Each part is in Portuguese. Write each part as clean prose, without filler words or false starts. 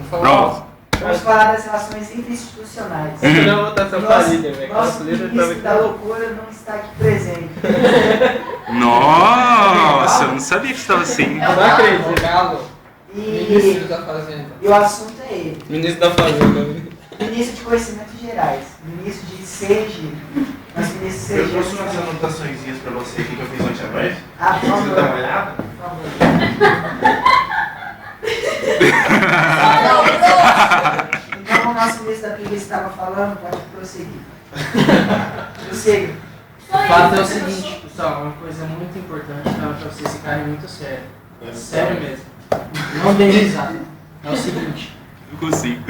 Pronto. Vamos falar das relações interinstitucionais. Não, votação falida, velho. Nosso ministro da loucura não está aqui presente. Nossa, eu não sabia que estava assim. Não acredito. Galo. Ministro E da Fazenda. o assunto é ele. Ministro da Fazenda. Ministro de Conhecimentos Gerais. Ministro de CG. Mas ministro de Eu CG. trouxe umas anotações pra você aqui que eu fiz ontem à noite. Ah, por Você dá uma favor. olhada? Por favor. Então, o nosso ministro da preguiça estava falando, pode prosseguir. Prossiga. O fato é o seguinte, pessoal, uma coisa muito importante pra vocês ficarem muito sério. Sério mesmo. Não dê risada. É o seguinte. Não consigo.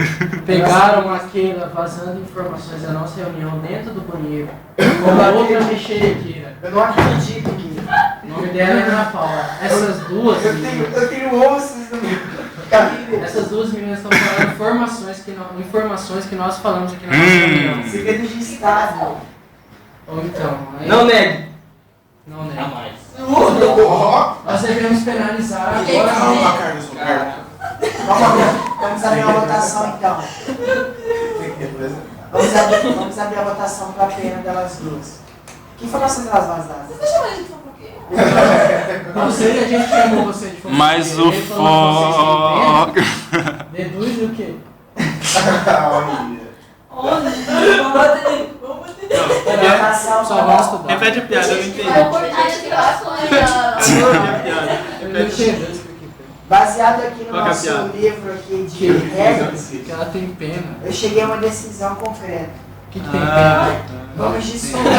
Pegaram aquela vazando informações da nossa reunião dentro do banheiro. Com outra mexeriqueira. Eu não acredito que. O nome dela é Ana Paula. Essas duas meninas. Eu tenho ossos no meu cabelo. Essas duas meninas estão falando informações que nós falamos aqui na nossa reunião. Segredo de Estado. Ou então. Aí, Não negue. Não, né? Jamais. Nós devemos penalizar agora. Calma, Carlos Roberto. Vamos abrir uma votação então. Vamos abrir a votação para a pena delas duas. Que informações elas vão dar? Você tá chamando ele de fofoqueiro? Não sei que a gente chamou você de fofoqueiro. Mas o Ele falou foco. que vocês têm pena. Deduz o quê? Votação Só vamos estudar. Repete a piada, eu não entendi. Vai cortar as gravações. Eu não entendi isso aqui. Baseado aqui no Qual que é a nosso piada? livro aqui de regras, Que ela tem pena. eu cheguei a uma decisão concreta. O que tem pena? Vamos Eu dissolver.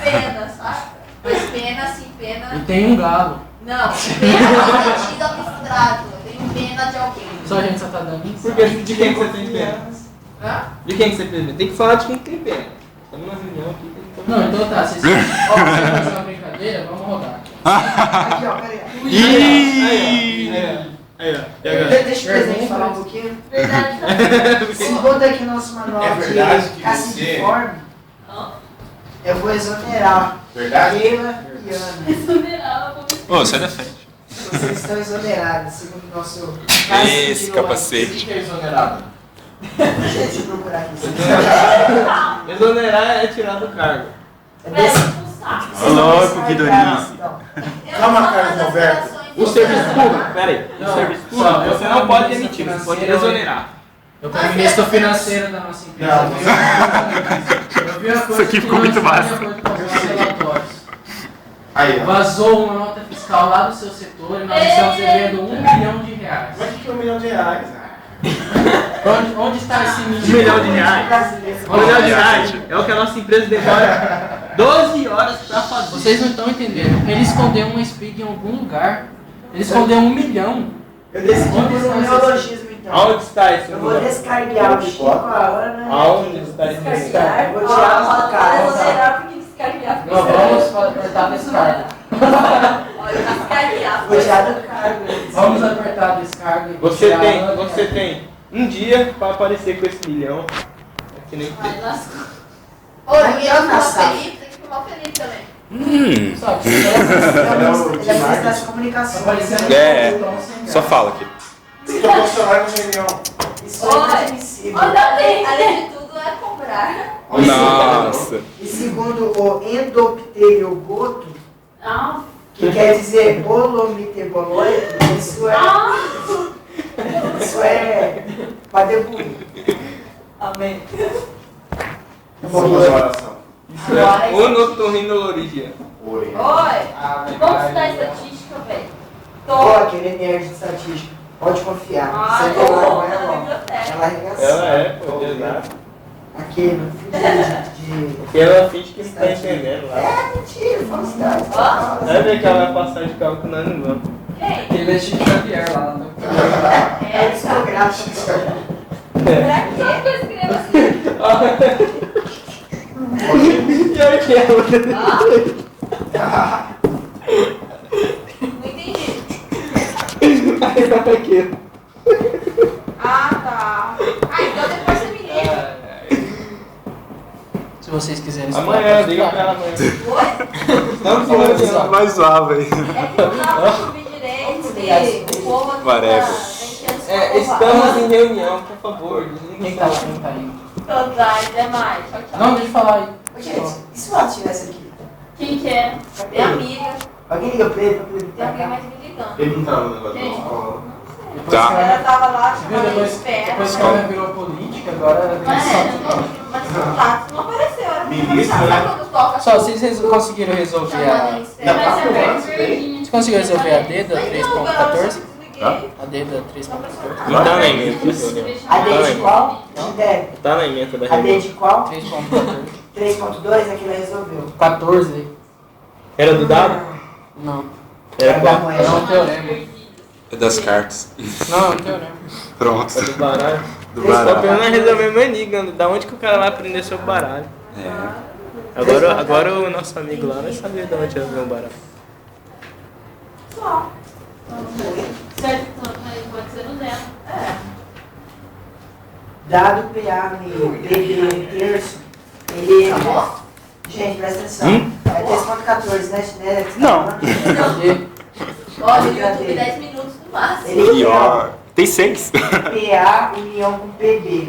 tenho pena, saca? Mas pena, assim, pena. E tem um galo. Não, pena comprometida ao frustrado. Eu tenho pena de alguém. Só a gente só tá dando isso. Por que? De quem que você tem pena? Hã? De quem que você tem pena? Tem que falar de quem tem pena. Estamos numa reunião aqui. Tem que Não, então tá. Vocês querem fazer uma brincadeira? Vamos rodar. Aqui, ó, peraí. Ih! Aí, ó. E agora? Deixa o presidente falar um pouquinho. Verdade. Segundo aqui nosso manual É verdade que de caciforme, Ó, eu vou exonerar Verdade? Keila e Ana. exonerar, eu vou Ô, sai da frente. Vocês estão exonerados, segundo o nosso Esse capacete. que é exonerado? Deixa eu procurar aqui. Exonerar é tirar do cargo. Pera, expulsar. Louco, que donice. Calma, Carlos Roberto. O serviço público, peraí. O Não, serviço pessoal, público, eu você como não pode ministro demitir, você pode financeiro, exonerar. Eu como ministro financeiro da nossa empresa. Eu vi uma coisa Isso aqui que ficou não muito está de massa. acordo com os nossos relatórios. Aí, ó. Vazou uma nota fiscal lá do seu setor e nós estamos devendo R$1 milhão. Mas o que é R$1 milhão? Onde está esse R$1 milhão? milhão de reais. R$1 milhão de reais é o que a nossa empresa demora 12 horas pra fazer. Vocês não estão entendendo. Ele escondeu uma espiga em algum lugar. Ele escondeu R$1 milhão. Eu decidi por um neologismo então. Aonde está esse Eu vou milhão? descarregar o Chico, a Ana. Aonde está esse milhão? Descarregar. Eu vou tirar as do cara. Exonerar porque descarregar. Nós vamos apertar desse cargo. Olha, descarregar. Vou tirar do cargo. Vamos apertar desse cargo. e Você tirar a tem, Ana. você tem um dia pra aparecer com esse milhão. É que nem Vai, lascou. Ô, eu ia filmar o Felipe, tem que filmar o Felipe também. Sabe? Ele é ministro das comunicações. É, só fala aqui. Estou funcionário na reunião. Isso é inadmissível. Olha, além de tudo, é cobrar. Nossa. E segundo o endopteriogoto, Ah, que quer dizer bolomiteboloide, isso é padebuí. amém. Vamos fazer uma oração. isso. Onotorrinolaringia. Oi. Oi, vamos estudar estatística, velho. Ó, aquele nerd de estatística. Pode confiar. Ah, Você eu tem lá, vou não é na não. biblioteca. Ela arregaçou. Ela é, pô, exato. Aqui, no filho de... Porque ela finge que não tá entendendo lá. É mentira, falsidade. Ó. Vai ver que ela vai passar de carro com nós não vamos. Quem? Ele é Chico Xavier lá. É discográfico. Pra que eu escrevo assim? Pior que Ah, não entendi. ela. Aqui. Ah, tá. Ah, então depois você me liga. Se vocês quiserem Amanhã, liga pra ela amanhã. Oi? Não, não, não. Mais suave aí. É que eu não ouvi direito e o povo aqui Whatever. tá enchendo os É Estamos em reunião, por favor. Quem tá aí? Todos, até mais. Tchau, tchau. Não, deixa eu falar aí. Ô, gente, e se o Atos estivesse aqui? Quem que é? Minha amiga. Alguém liga pra ele pra poder Tem vir alguém pra cá? mais me ligando. Ele não tava no negócio da Quem? escola. Depois Tá. que ela- Ela tava lá, Viu? chamando Depois, espera. depois que ela virou política, agora Mas só. mas o contato não apareceu. Era Ministro, sabe né? quando toca? Só, vocês conseguiram resolver Chamando em a. espera. Mas é verdade. Você conseguiu resolver a D da Mas não, 3.14? eu A D da 3.14? Não tá na emenda da reunião. A D de qual? Não deve. Tá na emenda da A D reunião. de qual? 3.14. 3.2 é que ela resolveu. 14? Era do dado? Não. Era da qual? moeda. Não, teorema. É das cartas. Não, teorema. Pronto. É do baralho. Do Só baralho. pelo menos resolver manigando. Da onde que o cara vai aprender sobre baralho? É. Agora o nosso amigo lá vai saber de onde resolver um baralho. Só. Certo, então, mas pode ser no dela. É. Dado PA no PB terço, ele... Acabou? Gente, presta atenção. É 3.14, né? Não. D. Olha, o YouTube 10 minutos no máximo. Ele Pior. Tem 6. PA união com PB.